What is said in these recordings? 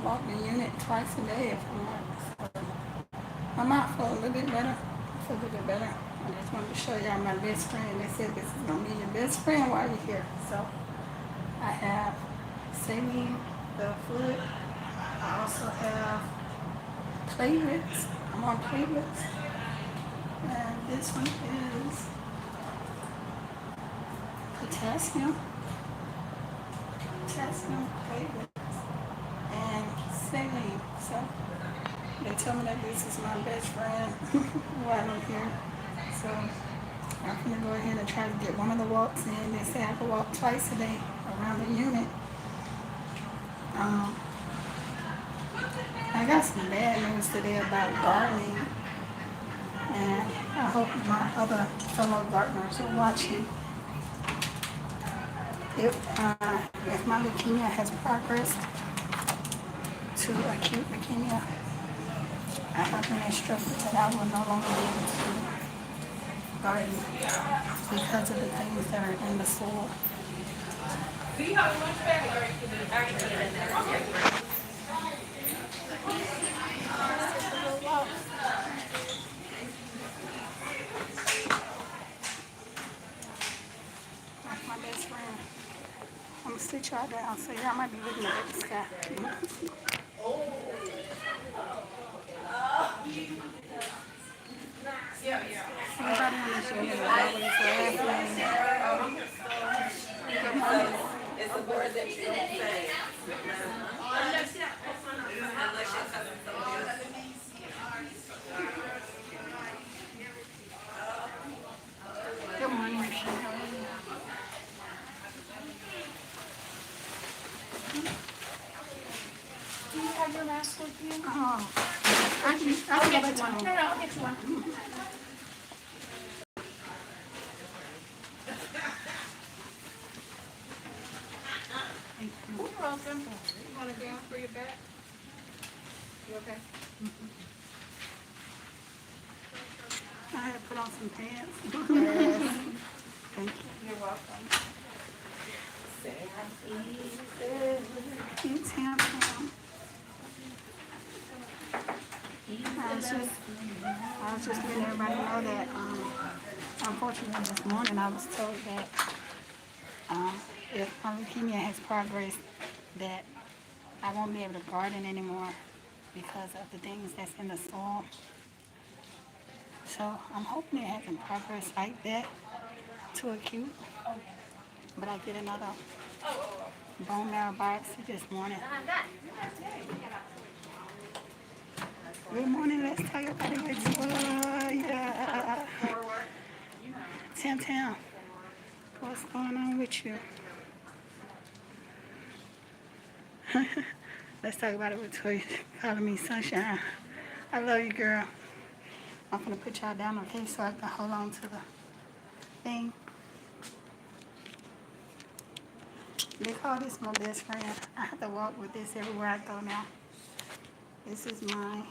walk the unit twice a day if I'm not. So I'm out for a little bit better. I feel a little bit better. I just wanted to show y'all my best friend. They said this is gonna be your best friend while you're here. So I have saline, the fluid. I also have platelets. I'm on platelets. And this one is potassium, platelets, and saline. So they tell me that this is my best friend while I'm here. So I'm gonna go ahead and try to get one of the walks in. They say I can walk twice a day around the unit. Um, I got some bad news today about gardening, and I hope my other fellow gardeners are watching. If my leukemia has progressed to acute leukemia, I have been instructed that I will no longer be able to garden because of the things that are in the soil. Do you have a lunch bag or are you putting it in there? Okay. That's my best friend. I'm gonna sit y'all down so y'all might be looking at the sky. Everybody on this unit is always laughing. Good morning. It's a word that you don't say. Unless you're telling someone else. Good morning, Michelle. How are you? Do you have your mask with you? Oh, I can go back to No, one. I'll get you one. Thank you. You're welcome. You want a gown for your back? You okay? I had to put on some pants. Yes. Thank you. You're welcome. It's handsome. I was just letting everybody know that, unfortunately this morning I was told that if my leukemia has progressed, that I won't be able to garden anymore because of the things that's in the soil. So I'm hoping it hasn't progressed like that to acute. But I did another bone marrow biopsy this morning. Good morning, let's talk about it with yeah. Tam Tam, what's going on with you? Let's talk about it with Toya calling me Sunshine. I love you, girl. I'm gonna put y'all down, okay, so I can hold on to the thing. They call this my best friend. I have to walk with this everywhere I go now. This is my,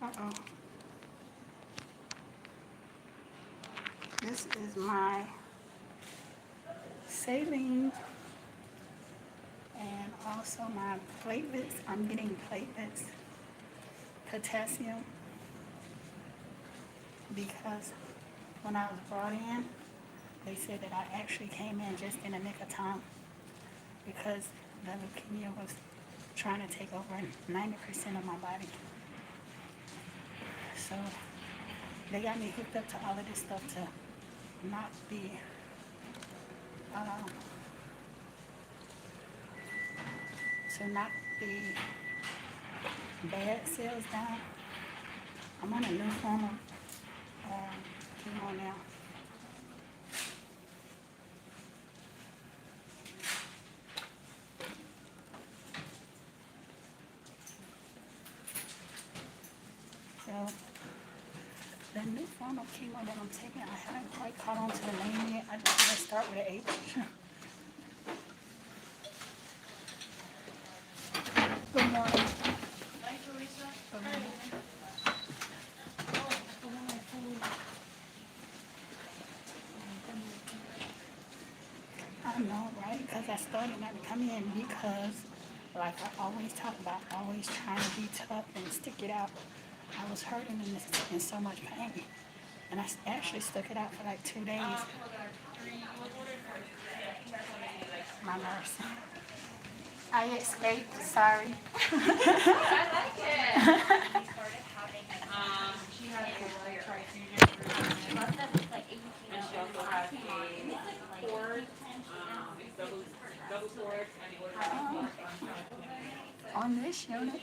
uh-oh. This is my saline and also my platelets. I'm getting platelets, potassium, because when I was brought in, they said that I actually came in just in the nick of time because the leukemia was trying to take over 90% of my body. So they got me hooked up to all of this stuff to knock the bad cells down. I'm on a new form of chemo now. So the new form of chemo that I'm taking, I haven't quite caught on to the name yet. I just want to start with an H. Good morning. Hi, Teresa. Good morning. I know, right? Because I started not to come in because like I always talk about, always trying to be tough and stick it out. I was hurting and in so much pain. And I actually stuck it out for like 2 days. My nurse. I escaped, sorry. I like it. She has a transfusion. And she also has a cord, double cord, and On this unit,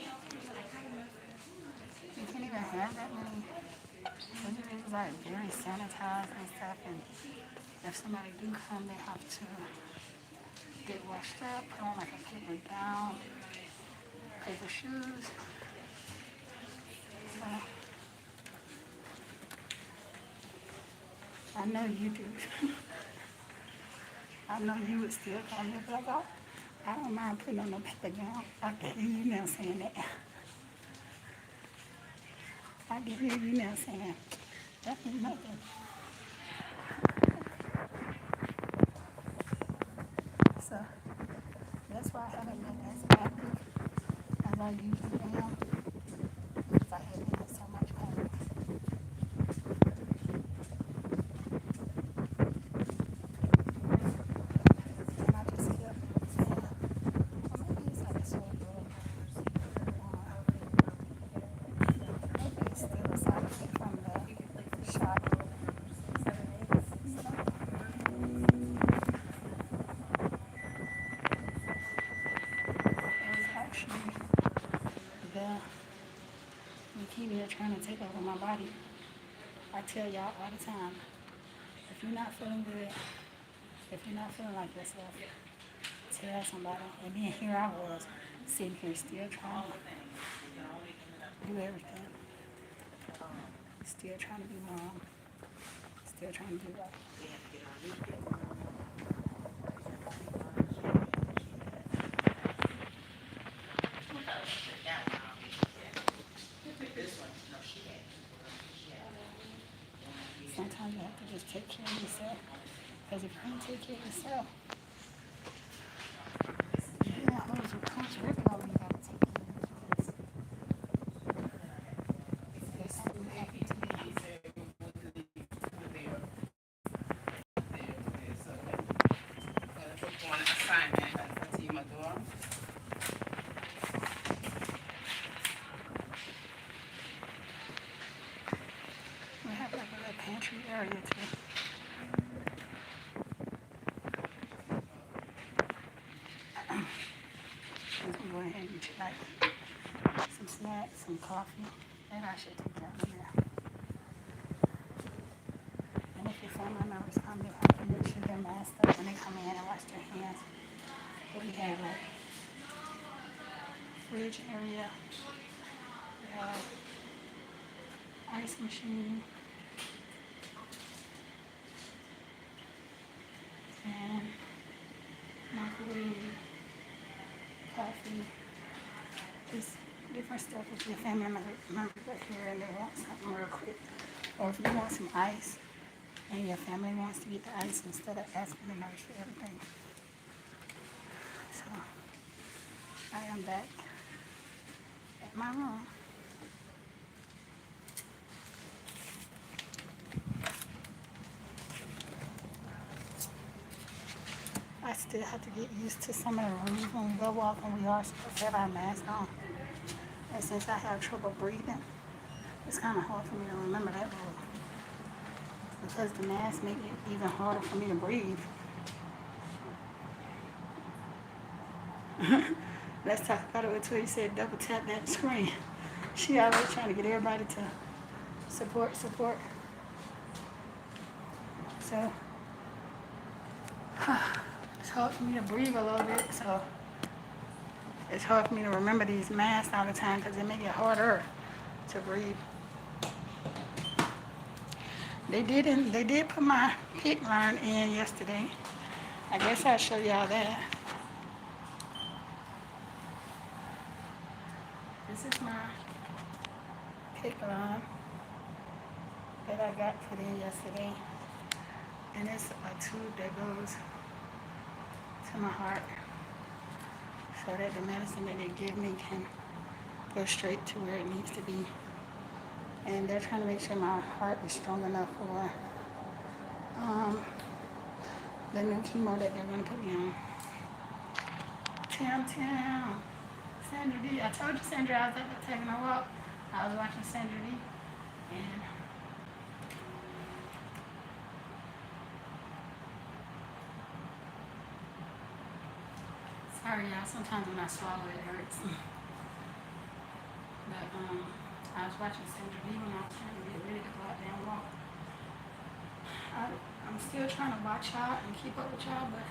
you can't even have that many. It's like very sanitized and stuff, and if somebody do come, they have to get washed up, put on like a paper gown, paper shoes. So, I know you do. I know you would still come here, but I don't mind putting on no paper gown. I can hear you now saying that. I can hear you now saying that ain't nothing. So that's why I haven't been as active as I usually am, because I have been in so much pain. And I just kept saying, well, maybe it's like a sore throat. Maybe it's still a side effect from the shot. It was actually the leukemia trying to take over my body. I tell y'all all the time, if you're not feeling good, if you're not feeling like yourself, tell somebody. And then here I was, sitting here still trying to do everything. Still trying to be mom. Still trying to do right. Sometimes you have to just take care of yourself. Because if you don't take care of yourself, who's regularly you gotta take care of because there's something you have to do. We have like a little pantry area too. We go ahead and get you like some snacks, some coffee. Maybe I should take that in there. And if your family members come, they have to make sure they're masked up when they come in and wash their hands. We have a fridge area. We have ice machine. And microwave, coffee, just different stuff if your family members are here and they want something real quick. Or if you want some ice and your family wants to get the ice instead of asking the nurse for everything. So I am back at my room. I still have to get used to some of the rules when we go walking. We are supposed to have our mask on. And since I have trouble breathing, it's kind of hard for me to remember that rule. Because the mask makes it even harder for me to breathe. Let's talk about it with Toy. Said double tap that screen. She always trying to get everybody to support. So it's hard for me to breathe a little bit. So it's hard for me to remember these masks all the time because they make it harder to breathe. They did put my PIC line in yesterday. I guess I'll show y'all that. This is my PIC line that I got put in yesterday. And it's a tube that goes to my heart. so that the medicine that they give me can go straight to where it needs to be. And they're trying to make sure my heart is strong enough for um, the new chemo that they're going to put me on. Tam. Sandra D. I told you, Sandra, I was out there taking a walk. I was watching Sandra D. And sorry, y'all. Sometimes when I swallow, it hurts. But I was watching Sandra D when I was trying to get ready to go out there and walk. I'm still trying to watch y'all and keep up with y'all, but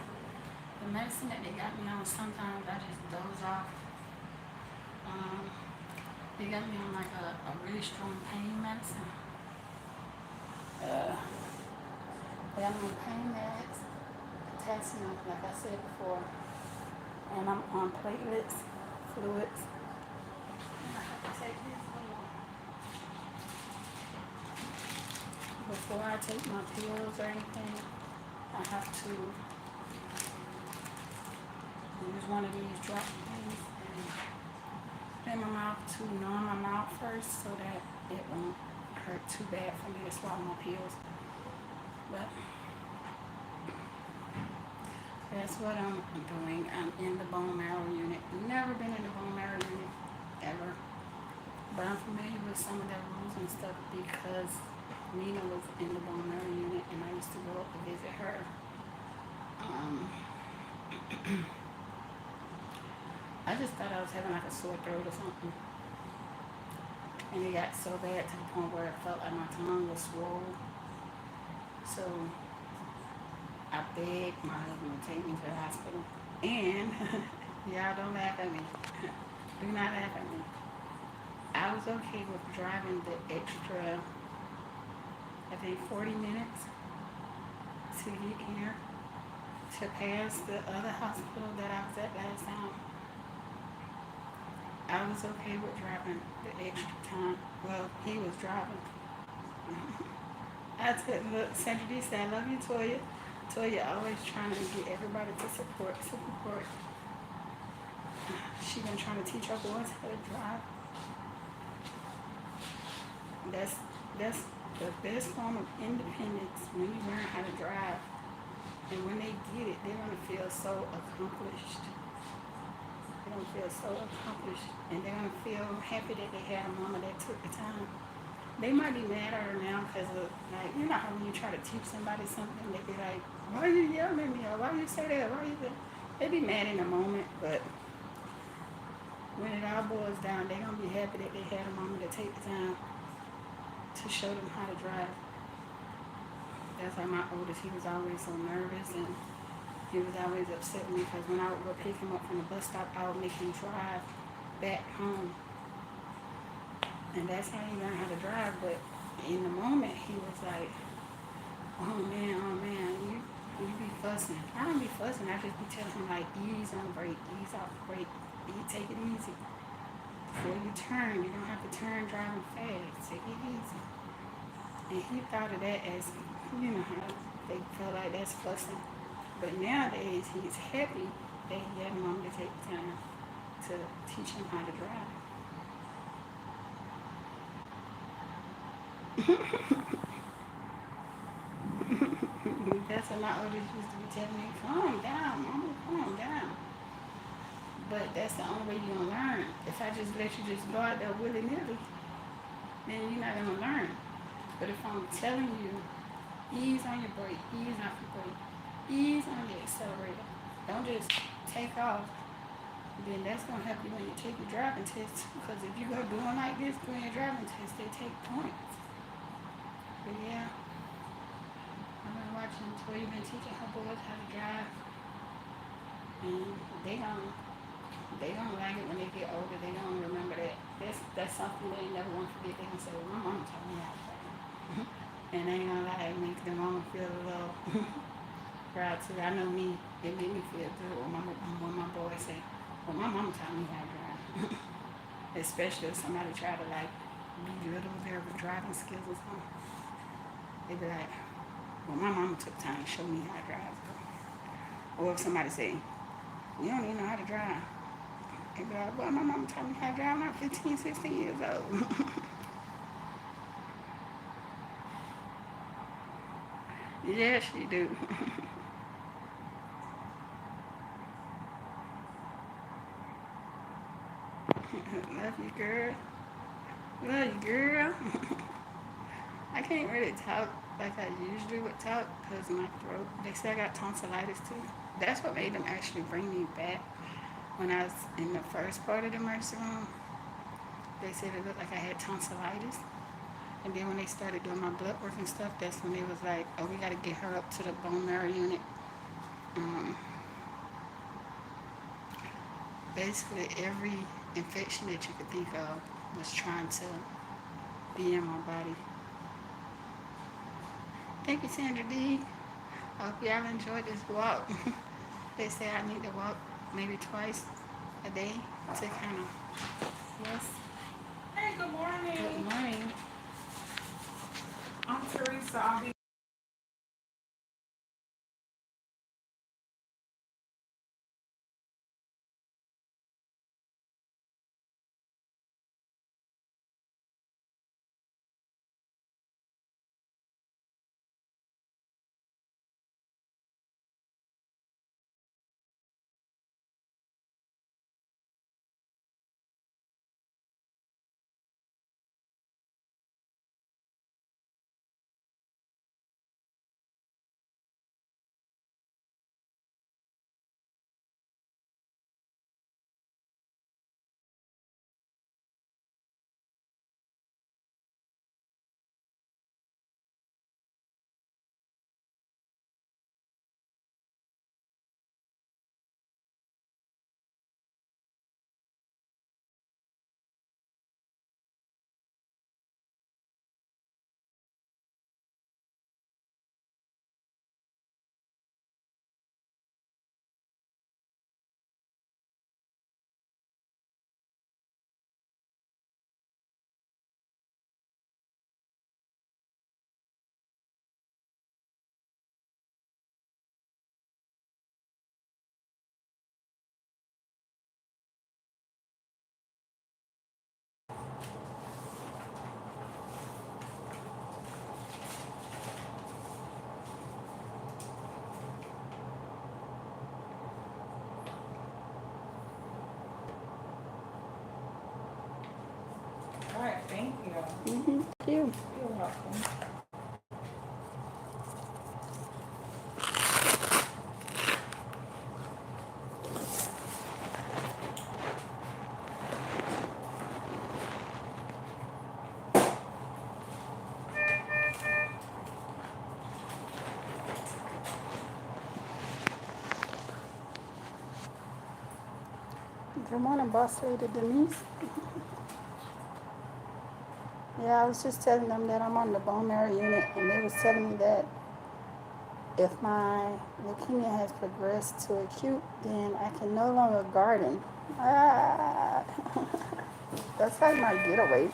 the medicine that they got me on, sometimes I just doze off. They got me on like a really strong pain medicine. They got me on pain meds, potassium, like I said before, and I'm on platelets, fluids. And I have to take this before I take my pills or anything. I have to use one of these drop things and put in my mouth to numb my mouth first so that it won't hurt too bad for me to swallow my pills. But that's what I'm doing. I'm in the bone marrow unit. Never been in the bone marrow unit ever. But I'm familiar with some of their rules and stuff because Nina was in the bone marrow unit and I used to go up to visit her. I just thought I was having like a sore throat or something. And it got so bad to the point where it felt like my tongue was swollen. So I begged my husband to take me to the hospital. And y'all don't laugh at me. Do not laugh at me. I was okay with driving the extra, I think 40 minutes to get here, to pass the other hospital that I was at last time. I was okay with driving the extra time. Well, he was driving. I said, look, Sandra D said, I love you, Toya. Toya always trying to get everybody to support. She been trying to teach our boys how to drive. That's the best form of independence, when you learn how to drive. And when they get it, they're going to feel so accomplished. They're going to feel so accomplished. And they're going to feel happy that they had a mama that took the time. They might be mad at her now because of, like, you know how when you try to teach somebody something, they be like, why are you yelling at me? Or why you say that? Why you that? They be mad in a moment, but when it all boils down, they're going to be happy that they had a mama to take the time to show them how to drive. That's why my oldest, he was always so nervous and he was always upset with me because when I would go pick him up from the bus stop, I would make him drive back home. And that's how he learned how to drive. But in the moment, he was like, oh man, you be fussing. I don't be fussing. I just be telling him, like, ease on the brake, ease off the brake, take it easy. Before you turn, you don't have to turn driving fast. Take it easy. And he thought of that as, you know, how they feel like that's fussing. But nowadays, he's happy that he had mom to take the time to teach him how to drive. That's what my oldest used to be telling me, calm down, mama, calm down. But that's the only way you're going to learn. If I just let you just go out there willy-nilly, then you're not going to learn. But if I'm telling you, ease on your brake, ease off your brake, ease on the accelerator, don't just take off, then that's going to help you when you take your driving test. Because if you go doing like this during your driving test, they take points. But yeah, I've been watching Toya been teaching her boys how to drive. And they don't like it when they get older. They don't remember that. That's something they never want to forget. They gonna say, well, my mama taught me how to drive. And they ain't gonna lie, it makes their mama feel a little proud too. I know me, it made me feel good when my boys say, well, my mama taught me how to drive. Especially if somebody try to like belittle their driving skills or something. They be like, well, my mama took time to show me how to drive. Or if somebody say, you don't even know how to drive. And be like, boy, my mama taught me how to drive when I was 15, 16 years old. Yes, she do. Love you, girl. Love you, girl. I can't really talk like I usually would talk because my throat, they say I got tonsillitis too. That's what made them actually bring me back when I was in the first part of the emergency room. They said it looked like I had tonsillitis. And then when they started doing my blood work and stuff, that's when they was like, oh, we got to get her up to the bone marrow unit. Um, Basically, every infection that you could think of was trying to be in my body. Thank you, Sandra D. I hope y'all enjoyed this walk. They say I need to walk maybe twice a day to kind of, yes. Hey, good Good morning. morning. I'm Teresa. I'll be all right. Thank you. Mm-hmm. Thank you. You're welcome. Good morning, boss lady Denise. Yeah, I was just telling them that I'm on the bone marrow unit, and they was telling me that if my leukemia has progressed to acute, then I can no longer garden. Ah, that's like my getaway.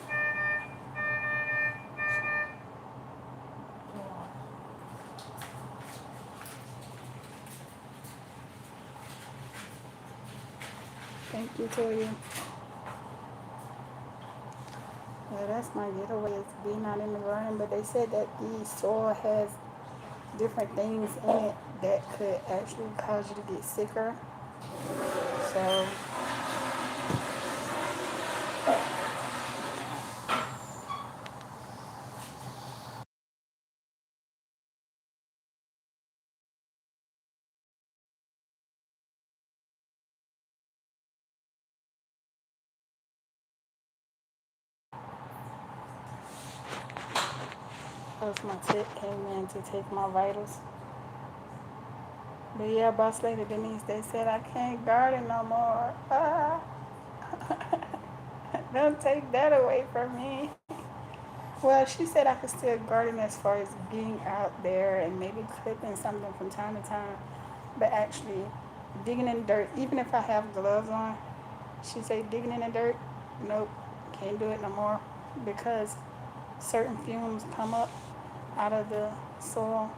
Thank you, Toya. Yeah, that's my getaway is being out in the garden. But they said that the soil has different things in it that could actually cause you to get sicker. So that's my tip came in to take my vitals. But yeah, boss lady Denise, they said I can't garden no more. Ah, don't take that away from me. Well, she said I could still garden as far as being out there and maybe clipping something from time to time, but actually digging in dirt, even if I have gloves on, she said digging in the dirt, nope, can't do it no more because certain fumes come up out of the soil.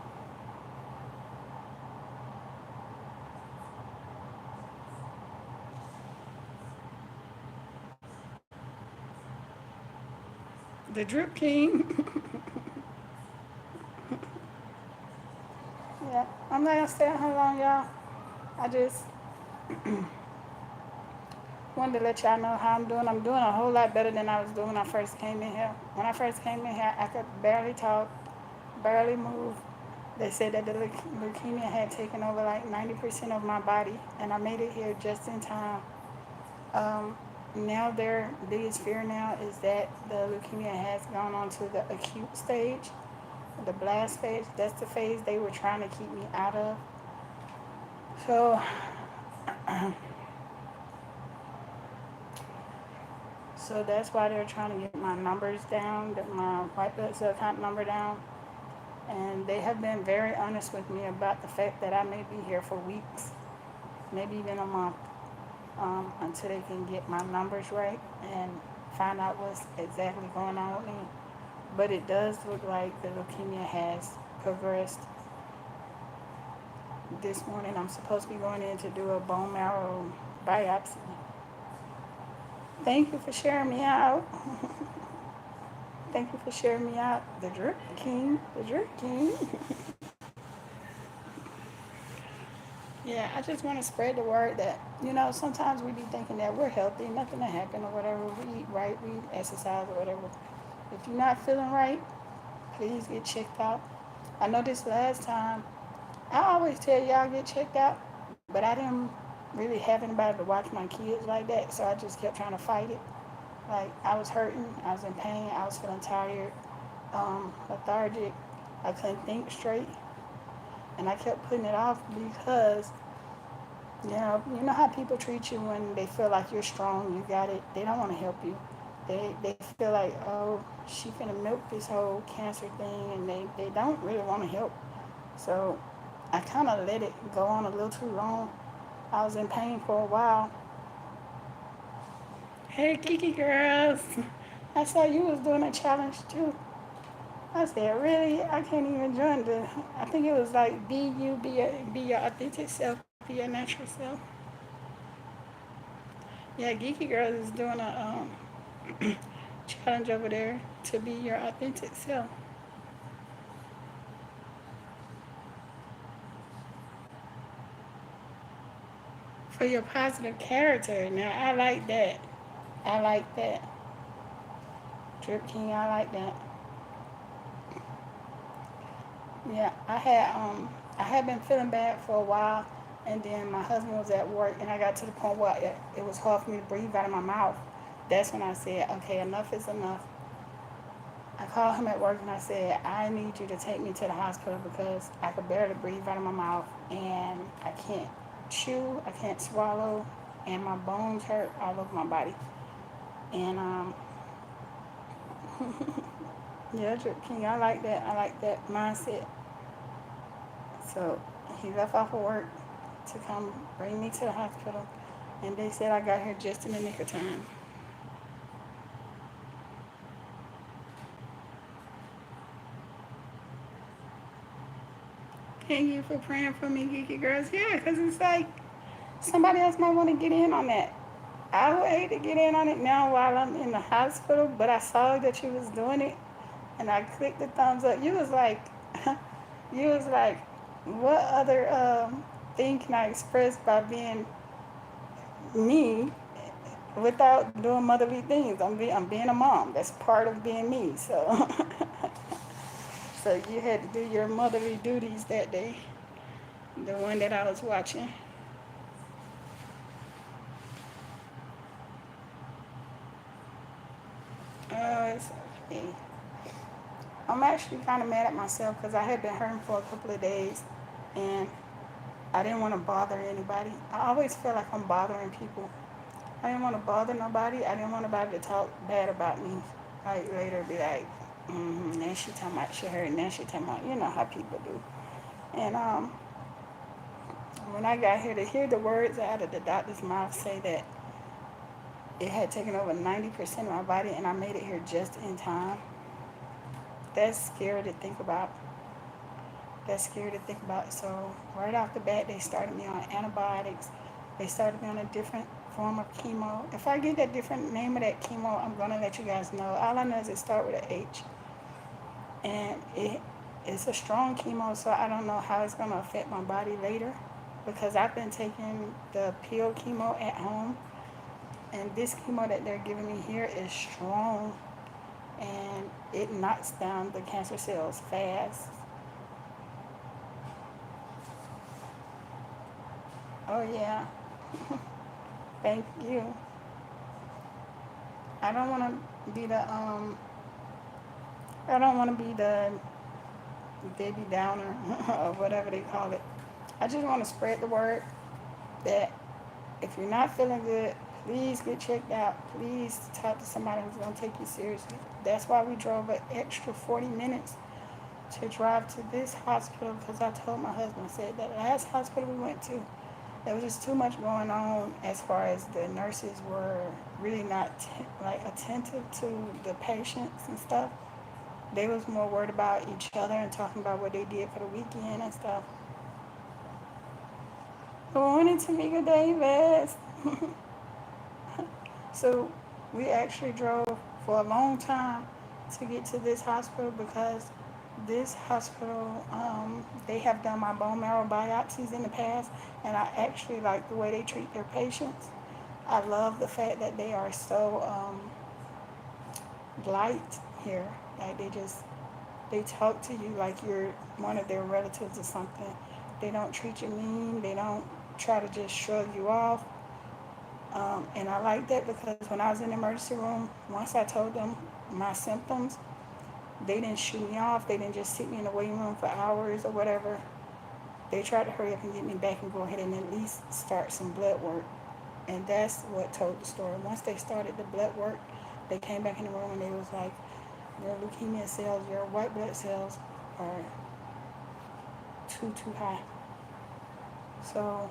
The Drip King. Yeah, I'm not gonna stay on how long, y'all. I just wanted to let y'all know how I'm doing. I'm doing a whole lot better than I was doing when I first came in here. When I first came in here, I could barely talk, barely move. They said that the leukemia had taken over like 90% of my body, and I made it here just in time. Um, Now their biggest fear now is that the leukemia has gone on to the acute stage, the blast stage. That's the phase they were trying to keep me out of. So, so that's why they're trying to get my numbers down, get my white blood cell count number down. And they have been very honest with me about the fact that I may be here for weeks, maybe even a month, until they can get my numbers right and find out what's exactly going on with me. But it does look like the leukemia has progressed. This morning I'm supposed to be going in to do a bone marrow biopsy. Thank you for sharing me out. Thank you for sharing me out. The Drip King. The Drip King. Yeah, I just want to spread the word that, sometimes we be thinking that we're healthy, nothing will happen or whatever. We eat right, we exercise or whatever. If you're not feeling right, please get checked out. I know this last time, I always tell y'all get checked out, but I didn't really have anybody to watch my kids like that, so I just kept trying to fight it. Like, I was hurting, I was in pain, I was feeling tired, lethargic, I couldn't think straight, and I kept putting it off because you know how people treat you when they feel like you're strong, you got it. They don't want to help you. They feel like, oh, she finna milk this whole cancer thing, and they don't really want to help. So I kind of let it go on a little too long. I was in pain for a while. Hey, Kiki girls, I saw you was doing a challenge too. I said, really? I can't even join the. I think it was like be you, be your authentic self, be your natural self. Yeah, Geeky Girls is doing a challenge over there to be your authentic self for your positive character. Now, I like that. I like that. Drip King, I like that. Yeah, I had been feeling bad for a while, and then my husband was at work, and I got to the point where it was hard for me to breathe out of my mouth. That's when I said, okay, enough is enough. I called him at work and I said, I need you to take me to the hospital because I could barely breathe out of my mouth and I can't chew, I can't swallow, and my bones hurt all over my body. And yeah, Drip King, I like that. I like that mindset. So he left off of work to come bring me to the hospital, and they said I got here just in the nick of time. Thank you for praying for me, Geeky Girls. Yeah, because it's like somebody else might want to get in on that. I would hate to get in on it now while I'm in the hospital, but I saw that you was doing it, and I clicked the thumbs up. You was like, you was like, what other thing can I express by being me without doing motherly things? I'm being a mom. That's part of being me. So, so you had to do your motherly duties that day, the one that I was watching. It's okay. I'm actually kind of mad at myself because I had been hurting for a couple of days, and I didn't want to bother anybody. I always feel like I'm bothering people. I didn't want to bother nobody. I didn't want nobody to talk bad about me. Like later be like, now she talking about she hurt, now she talking about, you know how people do. And when I got here to hear the words out of the doctor's mouth say that it had taken over 90% of my body and I made it here just in time, that's scary to think about. That's scary to think about. So right off the bat, they started me on antibiotics. They started me on a different form of chemo. If I get a different name of that chemo, I'm gonna let you guys know. All I know is it starts with an H, and it's a strong chemo, so I don't know how it's gonna affect my body later, because I've been taking the pill chemo at home, and this chemo that they're giving me here is strong, and it knocks down the cancer cells fast. Oh yeah, thank you. I don't want to be the I don't want to be the Debbie Downer or whatever they call it. I just want to spread the word that if you're not feeling good, please get checked out. Please talk to somebody who's going to take you seriously. That's why we drove an extra 40 minutes to drive to this hospital, because I told my husband, I said, that last hospital we went to, there was just too much going on as far as the nurses were really not like attentive to the patients and stuff. They was more worried about each other and talking about what they did for the weekend and stuff. Good morning, Tamika Davis. So we actually drove for a long time to get to this hospital, because this hospital, they have done my bone marrow biopsies in the past, and I actually like the way they treat their patients. I love the fact that they are so light here. Like they talk to you like you're one of their relatives or something. They don't treat you mean. They don't try to just shrug you off. And I like that, because when I was in the emergency room, once I told them my symptoms, they didn't shoot me off. They didn't just sit me in the waiting room for hours or whatever. They tried to hurry up and get me back and go ahead and at least start some blood work. And that's what told the story. Once they started the blood work, they came back in the room and they was like, your leukemia cells, your white blood cells are too high. So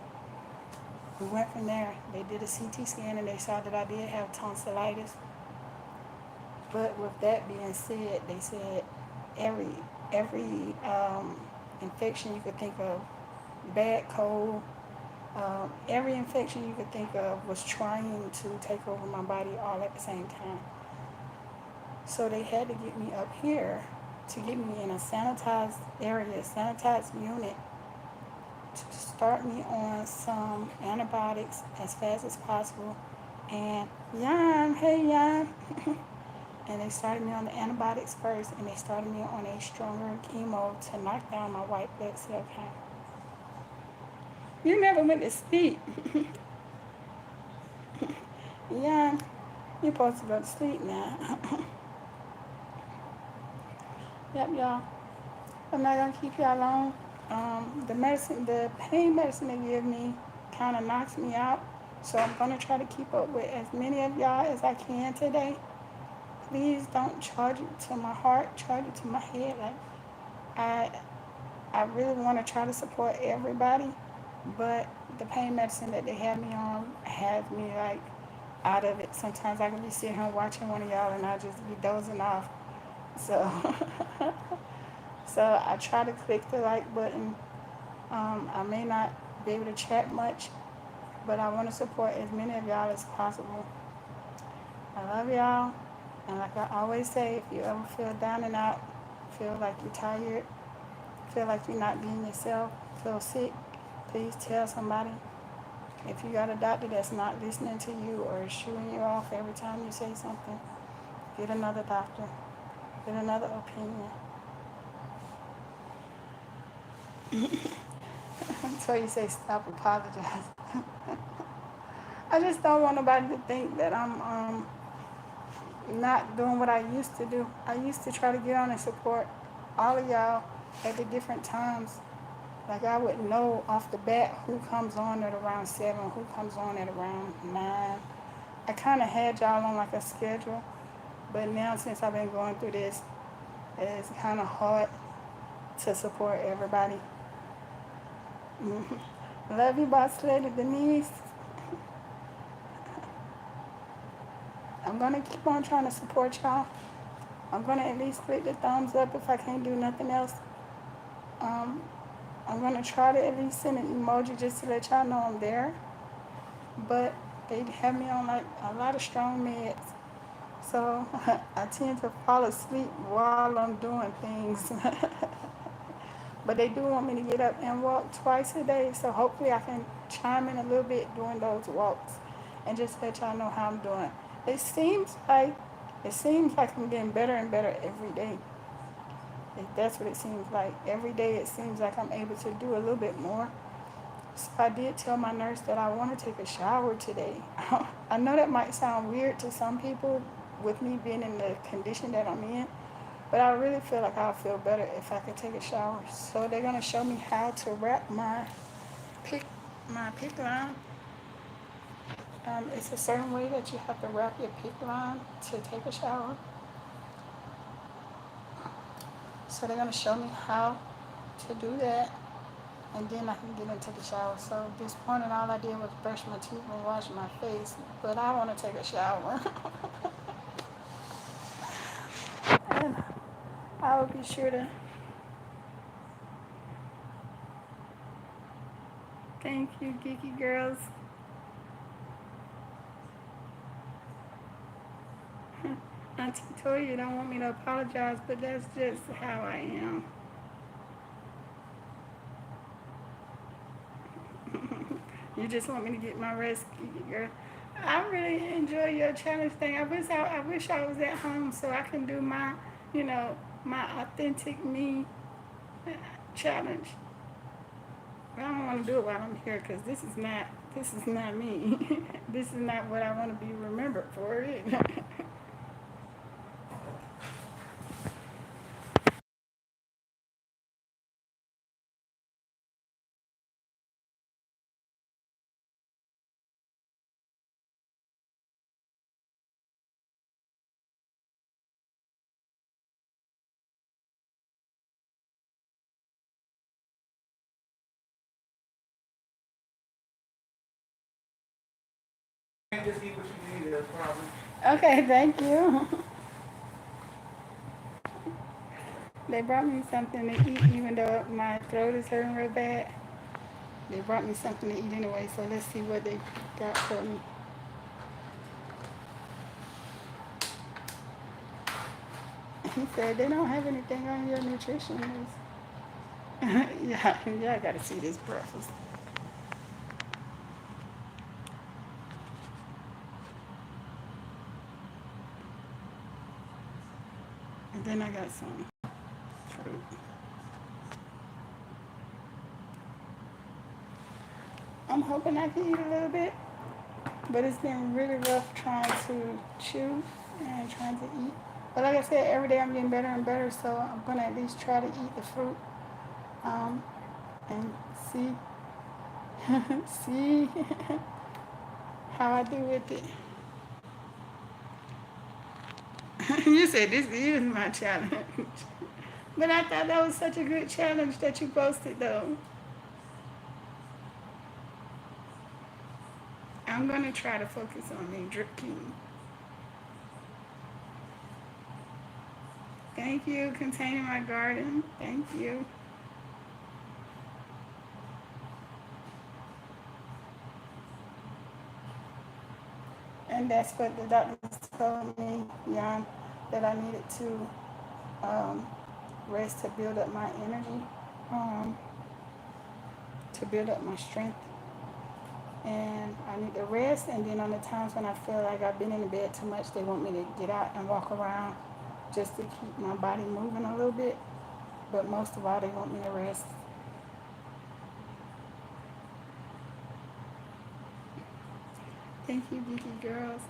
we went from there. They did a CT scan and they saw that I did have tonsillitis. But with that being said, they said every infection you could think of, bad cold, every infection you could think of was trying to take over my body all at the same time. So they had to get me up here to get me in a sanitized area, sanitized unit, to start me on some antibiotics as fast as possible. And Jan, hey Jan. And they started me on the antibiotics first, and they started me on a stronger chemo to knock down my white blood cell count. You never went to sleep. Jan, you're supposed to go to sleep now. Yep, y'all. I'm not gonna keep y'all long. The pain medicine they give me kind of knocks me out. So I'm gonna try to keep up with as many of y'all as I can today. Please don't charge it to my heart, charge it to my head. Like I, I really want to try to support everybody, but the pain medicine that they have me on has me like out of it. Sometimes I can be sitting here watching one of y'all and I just be dozing off. So, so I try to click the like button. I may not be able to chat much, but I want to support as many of y'all as possible. I love y'all. And like I always say, if you ever feel down and out, feel like you're tired, feel like you're not being yourself, feel sick, please tell somebody. If you got a doctor that's not listening to you or is shooing you off every time you say something, get another doctor, get another opinion. So you say stop apologizing. I just don't want nobody to think that I'm not doing what I used to do. I used to try to get on and support all of y'all at the different times. Like I would know off the bat who comes on at around 7, who comes on at around 9. I kind of had y'all on like a schedule, but now since I've been going through this, it's kind of hard to support everybody. Love you, boss lady Denise. I'm gonna keep on trying to support y'all. I'm gonna at least click the thumbs up if I can't do nothing else. Um, I'm gonna try to at least send an emoji just to let y'all know I'm there. But they have me on like a lot of strong meds. So I tend to fall asleep while I'm doing things. But they do want me to get up and walk twice a day. So hopefully I can chime in a little bit during those walks and just let y'all know how I'm doing. It seems like it seems like I'm getting better and better every day. That's what it seems like. Every day it seems like I'm able to do a little bit more. So I did tell my nurse that I want to take a shower today. I know that might sound weird to some people with me being in the condition that I'm in, but I really feel like I'll feel better if I could take a shower. So they're gonna show me how to wrap pick pick line. It's a certain way that you have to wrap your pick line to take a shower. So they're gonna show me how to do that, and then I can get into the shower. So this morning all I did was brush my teeth and wash my face, but I want to take a shower. And I will be sure to thank you, Geeky Girls. Auntie Toya don't want me to apologize, but that's just how I am. You just want me to get my rest, Geeky Girl. I really enjoy your challenge thing. I wish I was at home so I can do my, my authentic me challenge. But I don't want to do it while I'm here because this is not me. This is not what I want to be remembered for. Just eat what you need, that's probably. Okay, thank you. They brought me something to eat even though my throat is hurting real bad. They brought me something to eat anyway, so let's see what they got for me. He said they don't have anything on your nutrition list. Yeah, I gotta see this breakfast. And then I got some fruit. I'm hoping I can eat a little bit, but it's been really rough trying to chew and trying to eat. But like I said, every day I'm getting better and better, so I'm gonna at least try to eat the fruit um, and see see how I do with it. You said this is my challenge, but I thought that was such a good challenge that you posted though. I'm gonna try to focus on me drinking. Thank you, containing my garden. Thank you. And that's what the doctors told me, Jan, that I needed to um, rest to build up my energy, um, to build up my strength. And I need to rest. And then on the times when I feel like I've been in the bed too much, they want me to get out and walk around just to keep my body moving a little bit. But most of all, they want me to rest. Thank you, geeky girls.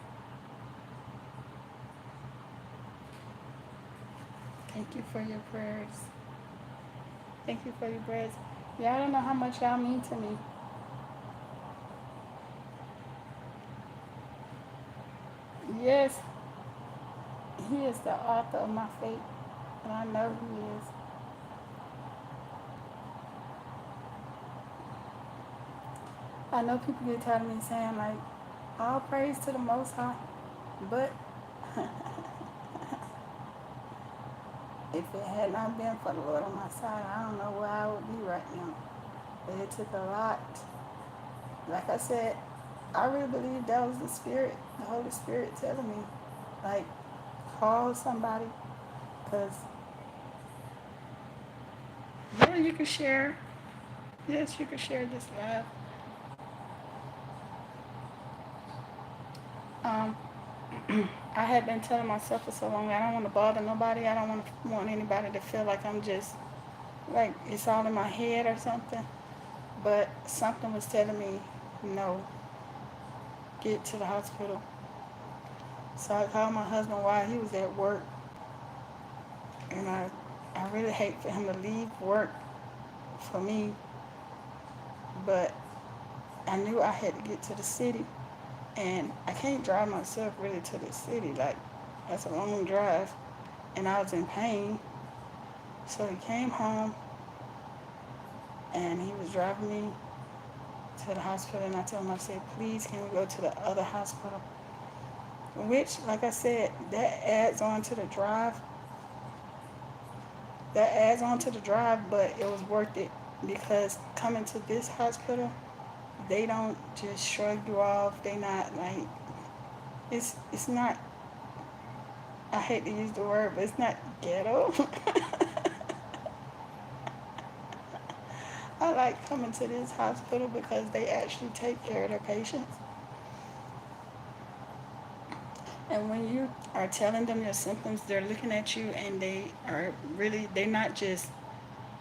Thank you for your prayers. Thank you for your prayers. Y'all don't know how much y'all mean to me. Yes, he is the author of my fate, and I know he is. I know people get tired of me saying like, all praise to the Most High, but if it had not been for the Lord on my side, I don't know where I would be right now. But it took a lot. Like I said, I really believe that was the Spirit, the Holy Spirit telling me, like, call somebody. Because, yeah, you can share. Yes, you can share this live. Um, I had been telling myself for so long, I don't want to bother nobody. I don't want anybody to feel like I'm just, like, it's all in my head or something. But something was telling me, no, get to the hospital. So I called my husband while he was at work, and I really hate for him to leave work for me, but I knew I had to get to the city, and I can't drive myself really to the city. Like, that's a long drive, and I was in pain. So he came home, and he was driving me to the hospital, and I told him, I said, please, can we go to the other hospital? Which, like I said, that adds on to the drive. That adds on to the drive, but it was worth it because coming to this hospital, they don't just shrug you off. They not like it's not. I hate to use the word, but it's not ghetto. I like coming to this hospital because they actually take care of their patients. And when you are telling them your symptoms, they're looking at you and they are really, they're not just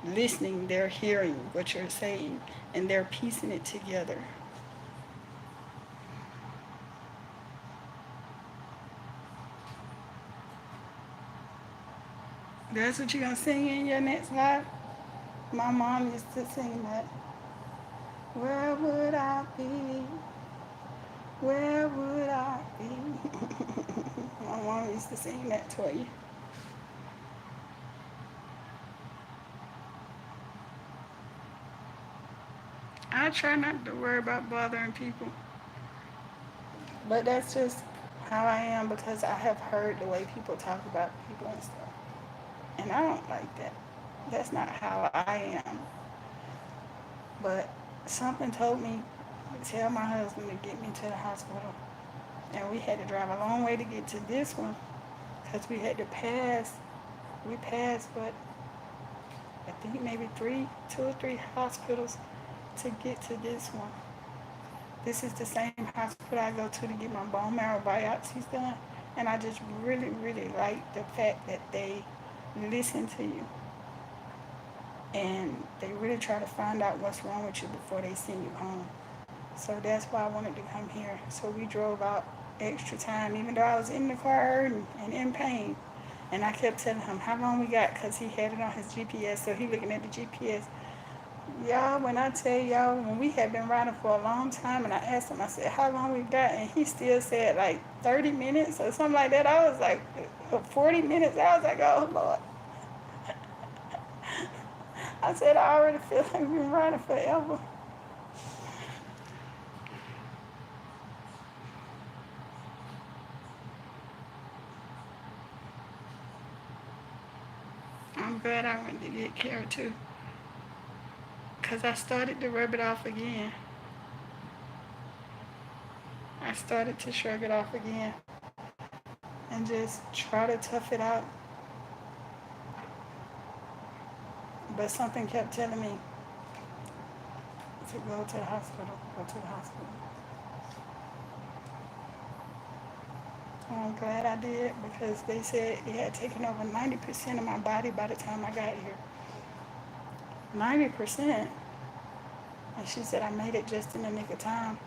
listening, they're hearing what you're saying and they're piecing it together. That's what you're going to sing in your next live? My mom used to sing that. Where would I be? Where would I be? My mom used to sing that to you. I try not to worry about bothering people, but that's just how I am because I have heard the way people talk about people and stuff. And I don't like that. That's not how I am. But something told me to tell my husband to get me to the hospital. And we had to drive a long way to get to this one because we had to pass. We passed, what, I think maybe two or three hospitals to get to this one. This is the same hospital I go to get my bone marrow biopsies done. And I just really, really like the fact that they listen to you. And they really try to find out what's wrong with you before they send you home. So that's why I wanted to come here. So we drove out extra time, even though I was in the car hurting and in pain. And I kept telling him how long we got because he had it on his GPS. So he looking at the GPS. Y'all, when I tell y'all, when we had been riding for a long time, and I asked him, I said, how long we got? And he still said like 30 minutes or something like that. I was like, 40 minutes. I was like, oh, Lord. I said, I already feel like we've been riding forever. I'm glad I went to get care too. Because I started to rub it off again. I started to shrug it off again and just try to tough it out. But something kept telling me to go to the hospital, go to the hospital. I'm glad I did because they said it had taken over 90% of my body by the time I got here. 90%. And she said I made it just in the nick of time.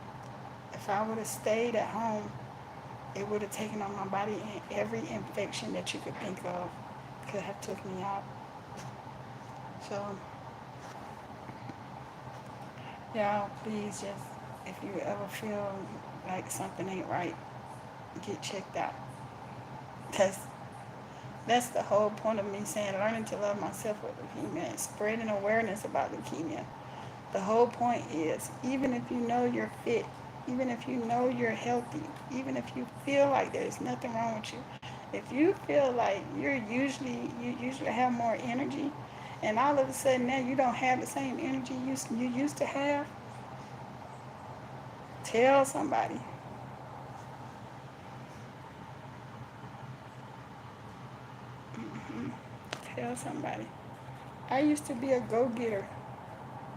If I would have stayed at home, it would have taken on my body and every infection that you could think of could have took me out. So, y'all, please just, if you ever feel like something ain't right, get checked out. Because that's the whole point of me saying learning to love myself with leukemia and spreading awareness about leukemia. The whole point is, even if you know you're fit, even if you know you're healthy, even if you feel like there's nothing wrong with you, if you feel like you usually have more energy, and all of a sudden now you don't have the same energy you used to have, Tell somebody. Mhm. Tell somebody. I used to be a go-getter.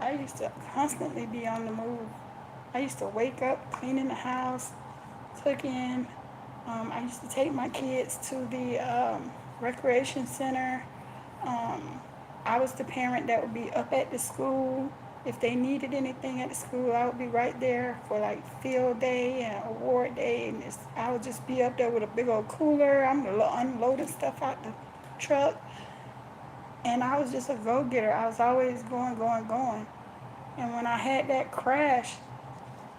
I used to constantly be on the move. I used to wake up cleaning the house, cooking. I used to take my kids to the recreation center. Um, I was the parent that would be up at the school. If they needed anything at the school, I would be right there for like field day and award day. And I would just be up there with a big old cooler. I'm unloading stuff out the truck. And I was just a go getter. I was always going, going, going. And when I had that crash,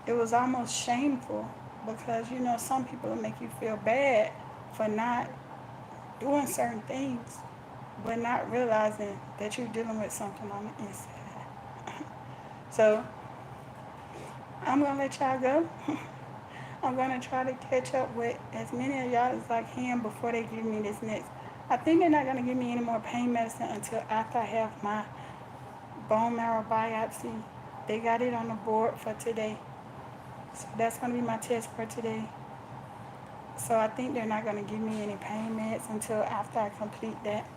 it was almost shameful because, you know, some people will make you feel bad for not doing certain things, but not realizing that you're dealing with something on the inside. So I'm going to let y'all go. I'm going to try to catch up with as many of y'all as I can before they give me this next. I think they're not going to give me any more pain medicine until after I have my bone marrow biopsy. They got it on the board for today. So that's going to be my test for today. So I think they're not going to give me any pain meds until after I complete that.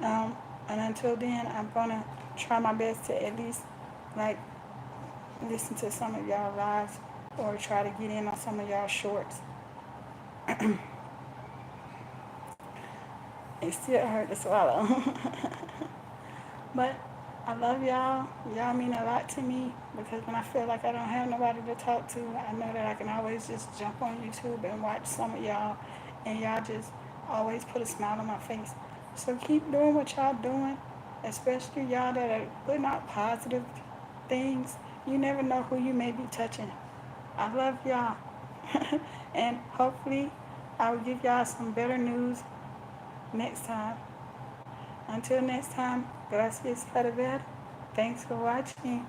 And until then, I'm going to try my best to at least like listen to some of y'all lives or try to get in on some of y'all shorts. It still hurt to swallow. But I love y'all. Y'all mean a lot to me because when I feel like I don't have nobody to talk to, I know that I can always just jump on YouTube and watch some of y'all, and y'all just always put a smile on my face. So keep doing what y'all doing, especially y'all that are putting out positive things. You never know who you may be touching. I love y'all. And hopefully I will give y'all some better news next time. Until next time, gracias para ver. Thanks for watching.